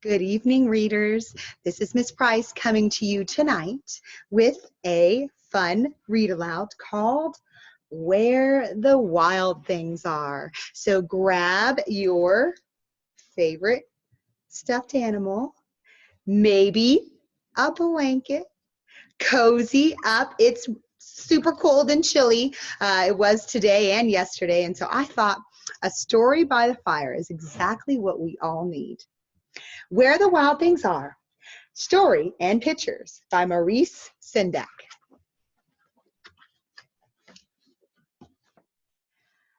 Good evening, readers. This is Miss Price coming to you tonight with a fun read aloud called Where the Wild Things Are. So grab your favorite stuffed animal, maybe a blanket, cozy up. It's super cold and chilly. It was today and yesterday, and so I thought a story by the fire is exactly what we all need. Where the Wild Things Are, story and pictures by Maurice Sendak.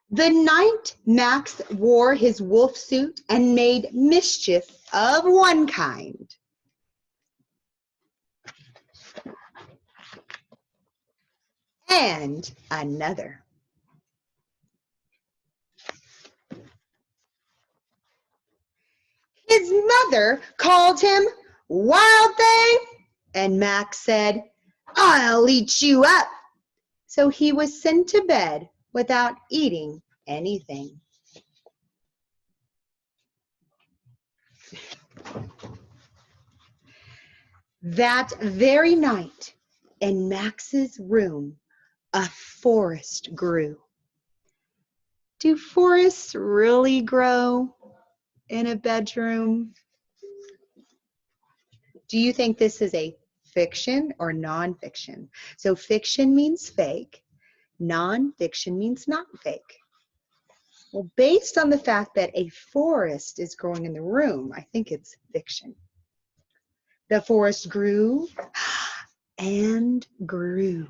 The night Max wore his wolf suit and made mischief of one kind and another. His mother called him Wild Thing, and Max said, "I'll eat you up." So he was sent to bed without eating anything. That very night, in Max's room, a forest grew. Do forests really grow in a bedroom? Do you think this is a fiction or nonfiction? So fiction means fake, nonfiction means not fake. Well, based on the fact that a forest is growing in the room, I think it's fiction. The forest grew and grew.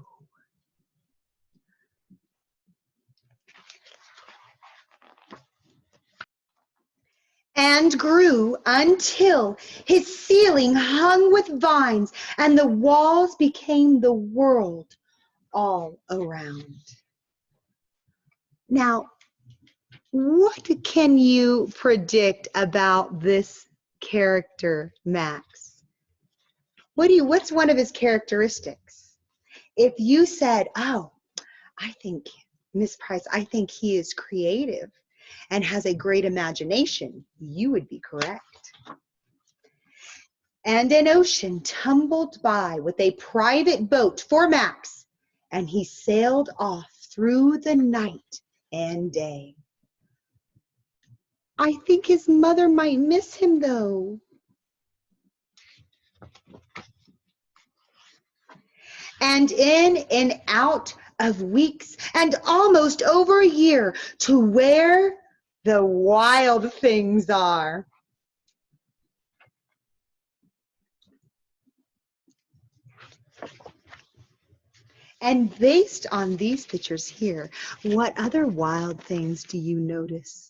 And grew until his ceiling hung with vines and the walls became the world all around. Now, what can you predict about this character, Max? What's one of his characteristics? If you said, "Oh, I think Miss Price, I think he is creative and has a great imagination," you would be correct. And an ocean tumbled by with a private boat for Max, and he sailed off through the night and day. I think his mother might miss him, though. And in and out of weeks and almost over a year to where the wild things are. And based on these pictures here, what other wild things do you notice?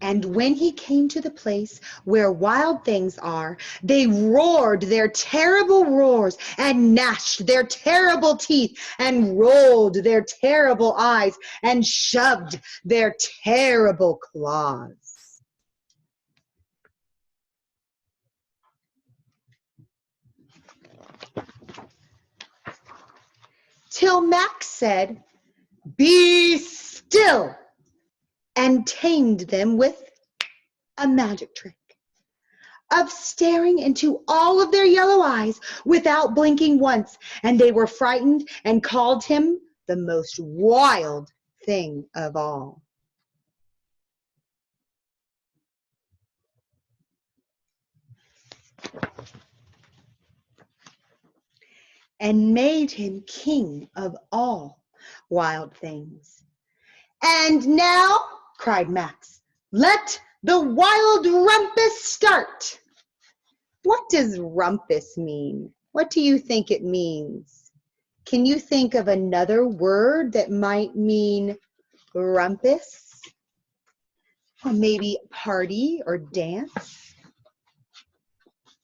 And when he came to the place where wild things are, they roared their terrible roars and gnashed their terrible teeth and rolled their terrible eyes and shoved their terrible claws. Till Max said, "Be still," and tamed them with a magic trick of staring into all of their yellow eyes without blinking once, and they were frightened and called him the most wild thing of all. And made him king of all wild things. "And now," cried Max, "let the wild rumpus start." What does rumpus mean? What do you think it means? Can you think of another word that might mean rumpus? Or maybe party or dance?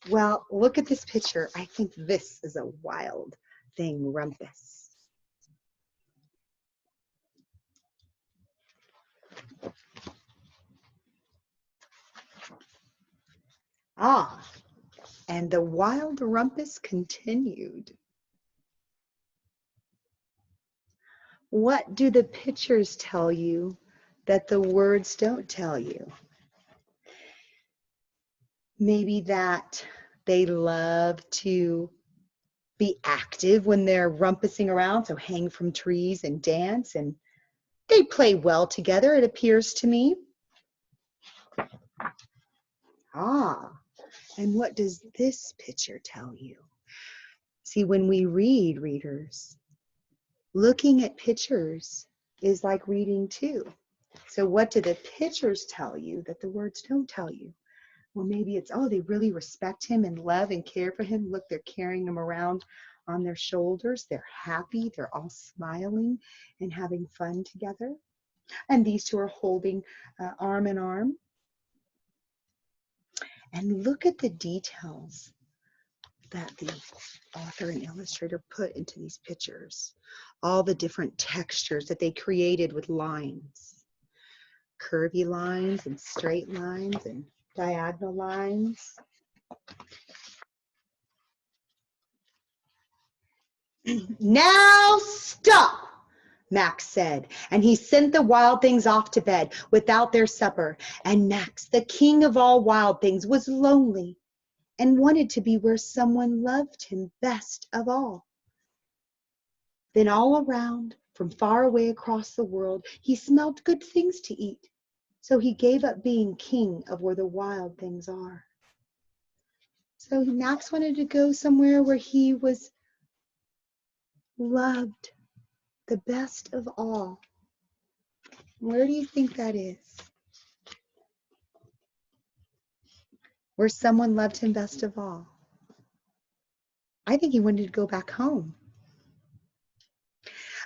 Well, look at this picture. I think this is a wild thing, rumpus. Ah, and the wild rumpus continued. What do the pictures tell you that the words don't tell you? Maybe that they love to be active when they're rumpusing around, so hang from trees and dance, and they play well together, it appears to me. Ah, and what does this picture tell you? See, when we read, readers, looking at pictures is like reading too. So what do the pictures tell you that the words don't tell you? Well, maybe it's, oh, they really respect him and love and care for him. Look, they're carrying him around on their shoulders. They're happy. They're all smiling and having fun together. And these two are holding arm in arm. And look at the details that the author and illustrator put into these pictures. All the different textures that they created with lines. Curvy lines and straight lines and diagonal lines. Now stop, Max said, and he sent the wild things off to bed without their supper. And Max, the king of all wild things, was lonely and wanted to be where someone loved him best of all. Then all around, from far away across the world, he smelled good things to eat. So he gave up being king of where the wild things are. So Max wanted to go somewhere where he was loved the best of all. Where do you think that is? Where someone loved him best of all. I think he wanted to go back home.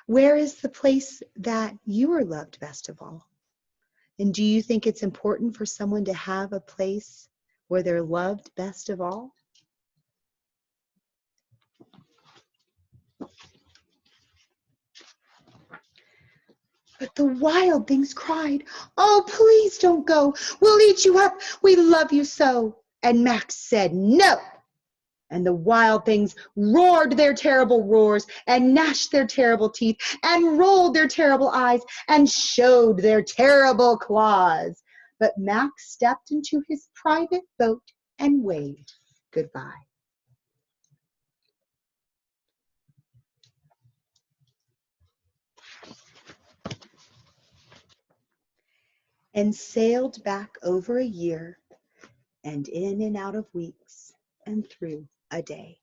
Where is the place that you are loved best of all? And do you think it's important for someone to have a place where they're loved best of all? But the wild things cried, "Oh, please don't go. We'll eat you up. We love you so." And Max said, "No." And the wild things roared their terrible roars and gnashed their terrible teeth and rolled their terrible eyes and showed their terrible claws. But Max stepped into his private boat and waved goodbye. And sailed back over a year and in and out of weeks and through a day.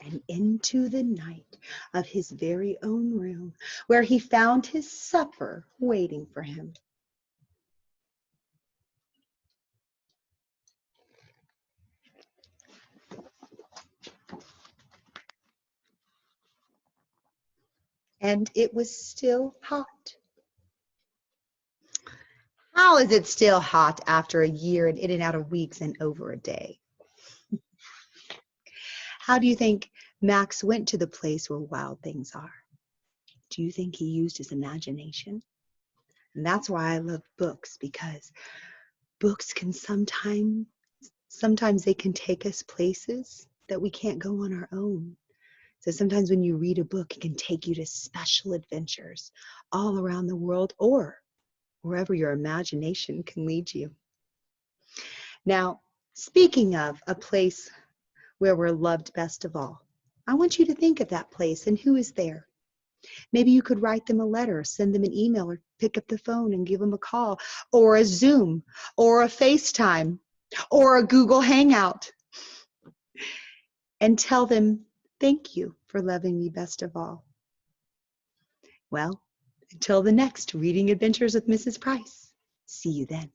And into the night of his very own room, where he found his supper waiting for him. And it was still hot. How is it still hot after a year and in and out of weeks and over a day? How do you think Max went to the place where wild things are? Do you think he used his imagination? And that's why I love books, because books can sometimes they can take us places that we can't go on our own. So sometimes when you read a book, it can take you to special adventures all around the world or wherever your imagination can lead you. Now, speaking of a place where we're loved best of all, I want you to think of that place and who is there. Maybe you could write them a letter, send them an email, or pick up the phone and give them a call, or a Zoom, or a FaceTime, or a Google Hangout, and tell them, "Thank you for loving me best of all." Well, until the next Reading Adventures with Mrs. Price, see you then.